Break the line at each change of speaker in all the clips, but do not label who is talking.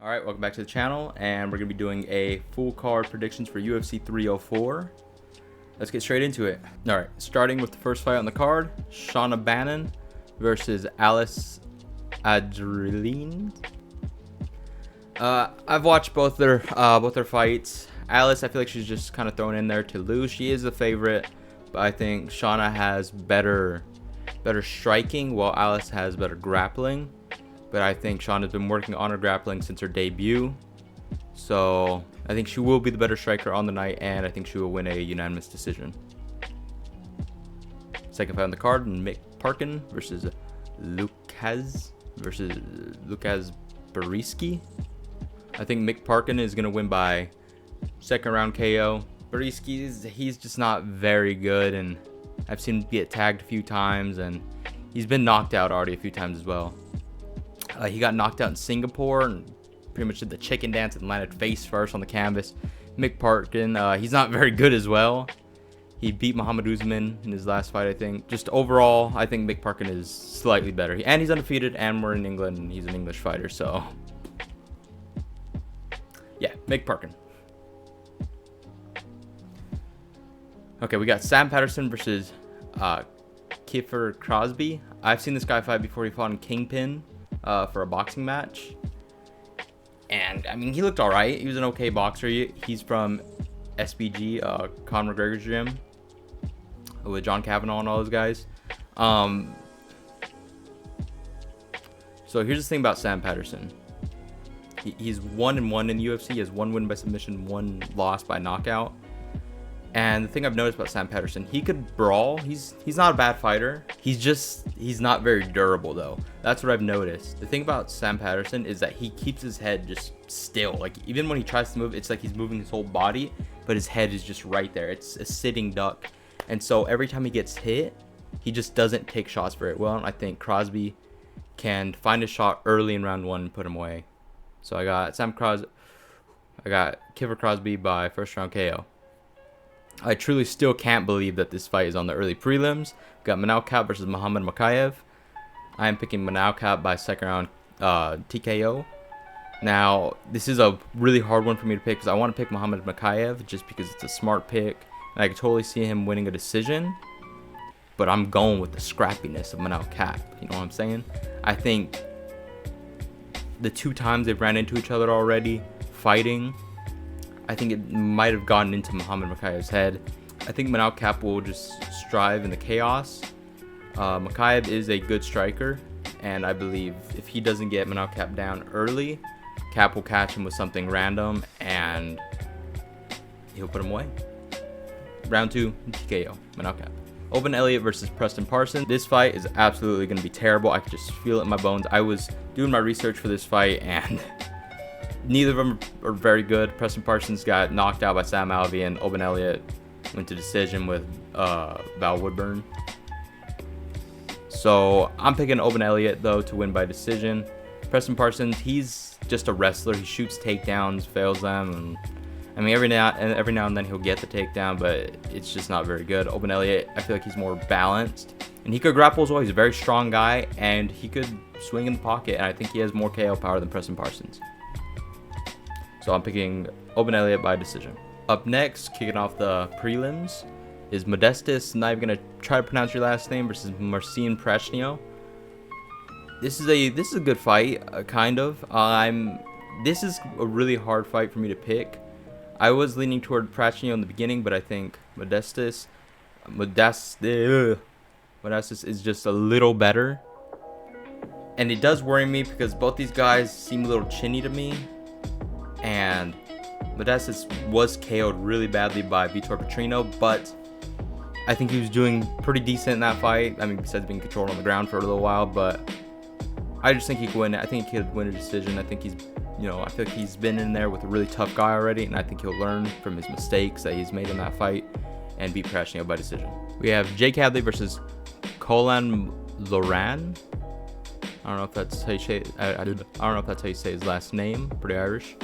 Alright, welcome back to the channel, and we're going to be doing a full card predictions for UFC 304. Let's get straight into it. Alright, starting with the first fight on the card, Shauna Bannon versus Alice Adreline. I've watched both their fights. Alice, I feel like she's just kind of thrown in there to lose. She is the favorite, but I think Shauna has better striking, while Alice has better grappling. But I think Shauna's been working on her grappling since her debut. So I think she will be the better striker on the night, and I think she will win a unanimous decision. Second fight on the card, Mick Parkin versus Lucas Bariski. I think Mick Parkin is going to win by second round KO. Bariski, he's just not very good, and I've seen him get tagged a few times, and he's been knocked out already a few times as well. He got knocked out in Singapore and pretty much did the chicken dance and landed face first on the canvas. Mick Parkin, he's not very good as well. He beat Muhammad Usman in his last fight, I think. Just overall, I think Mick Parkin is slightly better. And he's undefeated, and we're in England, and he's an English fighter, so... yeah, Mick Parkin. Okay, we got Sam Patterson versus Kiefer Crosby. I've seen this guy fight before. He fought in Kingpin for a boxing match. And, I mean, he looked alright. He was an okay boxer. He's from SBG, Conor McGregor's gym, with John Kavanaugh and all those guys. So here's the thing about Sam Patterson. He's 1-1 in the UFC. He has 1 win by submission, 1 loss by knockout. And the thing I've noticed about Sam Patterson, he could brawl. He's not a bad fighter. He's not very durable though. That's what I've noticed. The thing about Sam Patterson is that he keeps his head just still. Like even when he tries to move, it's like he's moving his whole body, but his head is just right there. It's a sitting duck. And so every time he gets hit, he just doesn't take shots very well. And I think Crosby can find a shot early in round 1 and put him away. So I got Kiefer Crosby by first round KO. I truly still can't believe that this fight is on the early prelims. We've got Manalkap versus Muhammad Makayev. I am picking Manalkap by second round TKO. Now, this is a really hard one for me to pick because I want to pick Muhammad Makayev just because it's a smart pick. And I can totally see him winning a decision. But I'm going with the scrappiness of Manalkap. You know what I'm saying? I think the 2 times they've ran into each other already, fighting, I think it might have gotten into Muhammad Makayev's head. I think Manalkap will just strive in the chaos. Makayev is a good striker, and I believe if he doesn't get Manalkap down early, Cap will catch him with something random, and he'll put him away. Round 2, TKO, Manalkap. Open Elliott versus Preston Parsons. This fight is absolutely going to be terrible. I can just feel it in my bones. I was doing my research for this fight, and... neither of them are very good. Preston Parsons got knocked out by Sam Alvey, and Open Elliott went to decision with Val Woodburn. So I'm picking Open Elliott though to win by decision. Preston Parsons, he's just a wrestler. He shoots takedowns, fails them, and I mean every now and then he'll get the takedown, but it's just not very good. Open Elliott, I feel like he's more balanced, and he could grapple as well. He's a very strong guy, and he could swing in the pocket, and I think he has more KO power than Preston Parsons. So I'm picking Open Elliott by decision. Up next, kicking off the prelims, is Modestas, not even gonna try to pronounce your last name, versus Marcin Prachnio. This is a good fight, kind of. This is a really hard fight for me to pick. I was leaning toward Prachnio in the beginning, but I think Modestas is just a little better. And it does worry me because both these guys seem a little chinny to me. And Modestas was KO'd really badly by Vitor Petrino, but I think he was doing pretty decent in that fight. I mean, besides being controlled on the ground for a little while, but I just think he could win it. I think he could win a decision. I think I feel like he's been in there with a really tough guy already, and I think he'll learn from his mistakes that he's made in that fight and beat Prachnio by decision. We have Jake Hadley versus Colin Loran. I don't know if that's how you say. I don't know if that's how you say his last name. Pretty Irish.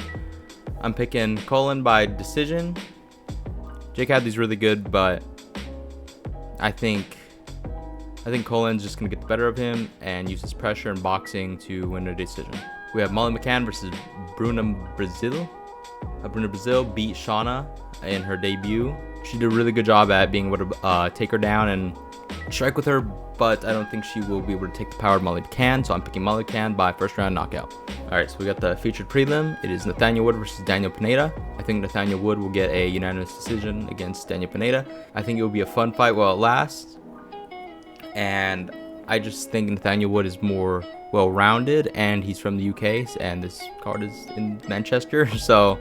I'm picking Colin by decision. Jake Hadley's really good, but I think Colin's just gonna get the better of him and use his pressure and boxing to win a decision. We have Molly McCann versus Bruna Brazil. Bruna Brazil beat Shauna in her debut. She did a really good job at being able to take her down and strike with her, but I don't think she will be able to take the power of Molly McCann, so I'm picking Molly McCann by first round knockout. Alright, so we got the featured prelim. It is Nathaniel Wood versus Daniel Pineda. I think Nathaniel Wood will get a unanimous decision against Daniel Pineda. I think it will be a fun fight while it lasts, and I just think Nathaniel Wood is more well-rounded, and he's from the UK, and this card is in Manchester, so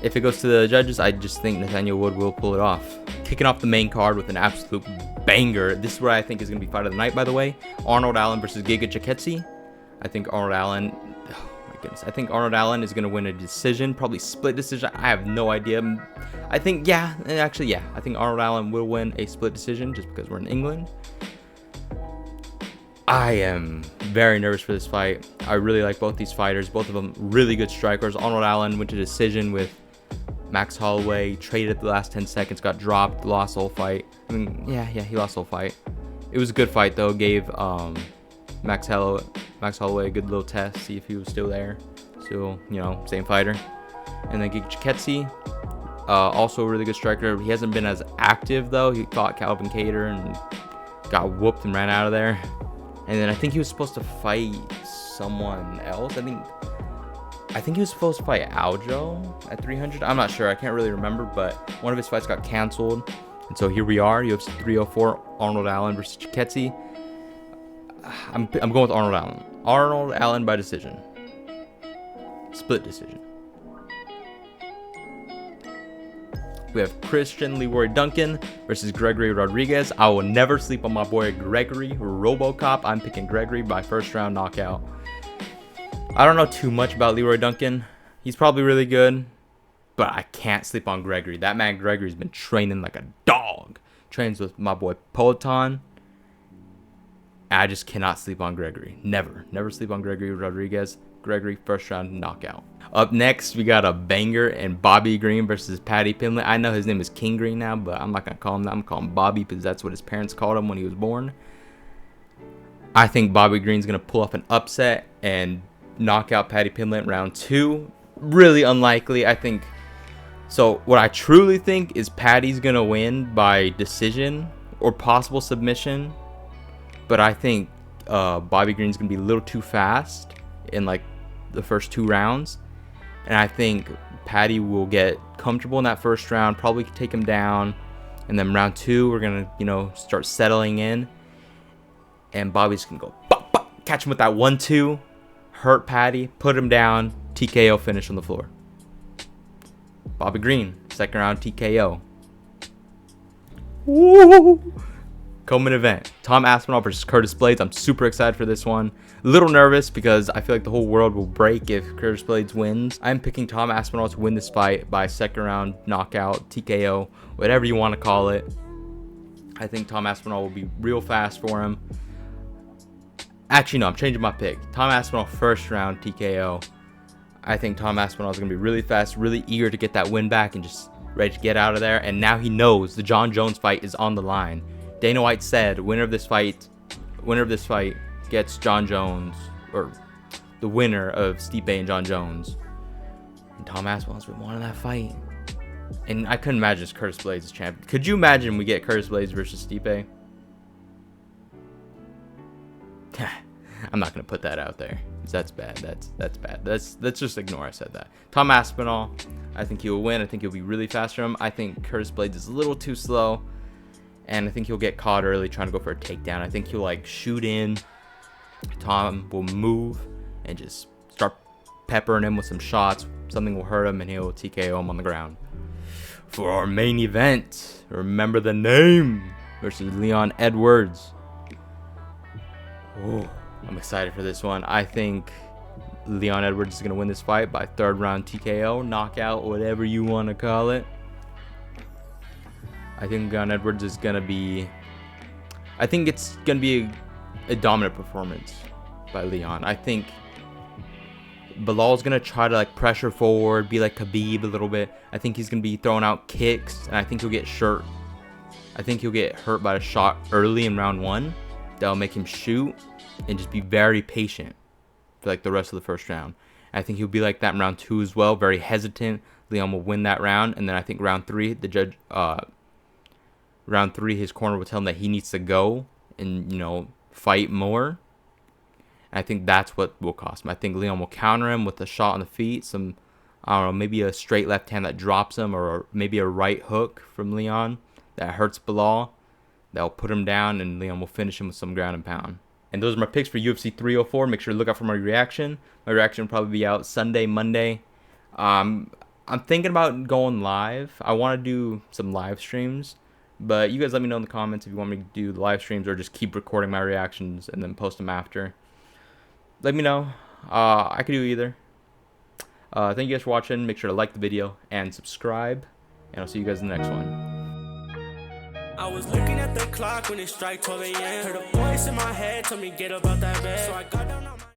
if it goes to the judges, I just think Nathaniel Wood will pull it off. Kicking off the main card with an absolute banger. This is what I think is going to be fight of the night, by the way. Arnold Allen versus Giga Chikadze. I think Arnold Allen... Oh my goodness. I think Arnold Allen is going to win a decision. Probably split decision. I have no idea. I think, yeah. Actually, yeah. I think Arnold Allen will win a split decision just because we're in England. I am very nervous for this fight. I really like both these fighters. Both of them really good strikers. Arnold Allen went to decision with Max Holloway, traded at the last 10 seconds, got dropped, lost the whole fight. I mean, yeah, he lost the whole fight. It was a good fight, though. Gave Max Holloway a good little test, see if he was still there. Still, you know, same fighter. And then Giga Chikadze, also a really good striker. He hasn't been as active, though. He fought Calvin Kattar and got whooped and ran out of there. And then I think he was supposed to fight someone else. I think he was supposed to fight Aljo at 300. I'm not sure. I can't really remember, but one of his fights got canceled. And so here we are, UFC 304, Arnold Allen versus Chikadze. I'm going with Arnold Allen. Arnold Allen by decision. Split decision. We have Christian Leroy Duncan versus Gregory Rodriguez. I will never sleep on my boy Gregory Robocop. I'm picking Gregory by first round knockout. I don't know too much about Leroy Duncan. He's probably really good, but I can't sleep on Gregory. That man Gregory's been training like a dog. Trains with my boy Peloton. I just cannot sleep on Gregory. Never sleep on Gregory Rodriguez. Gregory first round knockout. Up next, we got a banger in Bobby Green versus Paddy Pimblett. I know his name is King Green now, but I'm not going to call him that. I'm going to call him Bobby because that's what his parents called him when he was born. I think Bobby Green's going to pull off an upset and knock out Paddy Pimblett in round 2. Really unlikely, I think. So what I truly think is Paddy's going to win by decision or possible submission. But I think Bobby Green's going to be a little too fast in like the first 2 rounds. And I think Paddy will get comfortable in that first round, probably take him down. And then round 2, we're going to, you know, start settling in. And Bobby's going to go, bop, bop, catch him with that 1-2, hurt Paddy, put him down, TKO finish on the floor. Bobby Green, second round TKO. Woo! Co-main event, Tom Aspinall versus Curtis Blaydes. I'm super excited for this one. A little nervous because I feel like the whole world will break if Curtis Blaydes wins. I'm picking Tom Aspinall to win this fight by second round knockout, TKO, whatever you want to call it. I think Tom Aspinall will be real fast for him. Actually, no, I'm changing my pick. Tom Aspinall first round TKO. I think Tom Aspinall is going to be really fast, really eager to get that win back and just ready to get out of there. And now he knows the John Jones fight is on the line. Dana White said, winner of this fight gets John Jones, or the winner of Stipe and John Jones. And Tom Aspinall's been wanting that fight. And I couldn't imagine it's Curtis Blaydes as champion. Could you imagine we get Curtis Blaydes versus Stipe? I'm not gonna put that out there. That's bad. That's bad. Let's just ignore I said that. Tom Aspinall, I think he will win. I think he'll be really fast for him. I think Curtis Blaydes is a little too slow. And I think he'll get caught early trying to go for a takedown. I think he'll like shoot in. Tom will move and just start peppering him with some shots. Something will hurt him and he'll TKO him on the ground. For our main event, remember the name versus Leon Edwards. Oh, I'm excited for this one. I think Leon Edwards is going to win this fight by third round TKO, knockout, whatever you want to call it. I think Leon Edwards is going to be... I think it's going to be a dominant performance by Leon. I think Bilal's going to try to like pressure forward, be like Khabib a little bit. I think he's going to be throwing out kicks, and I think he'll get hurt. I think he'll get hurt by a shot early in round 1. That'll make him shoot and just be very patient for for like the rest of the first round. I think he'll be like that in round 2 as well, very hesitant. Leon will win that round, and then I think round 3, round 3, his corner will tell him that he needs to go and, you know, fight more. And I think that's what will cost him. I think Leon will counter him with a shot on the feet, some, I don't know, maybe a straight left hand that drops him, or maybe a right hook from Leon that hurts Bilal. That'll put him down, and Leon will finish him with some ground and pound. And those are my picks for UFC 304. Make sure to look out for my reaction. My reaction will probably be out Sunday, Monday. I'm thinking about going live. I want to do some live streams, but you guys let me know in the comments if you want me to do the live streams or just keep recording my reactions and then post them after. Let me know. I could do either. Thank you guys for watching. Make sure to like the video and subscribe, and I'll see you guys in the next one.
I was looking at the clock when it struck 12 a.m. Heard a voice in my head tell me get up out that bed. So I got down on my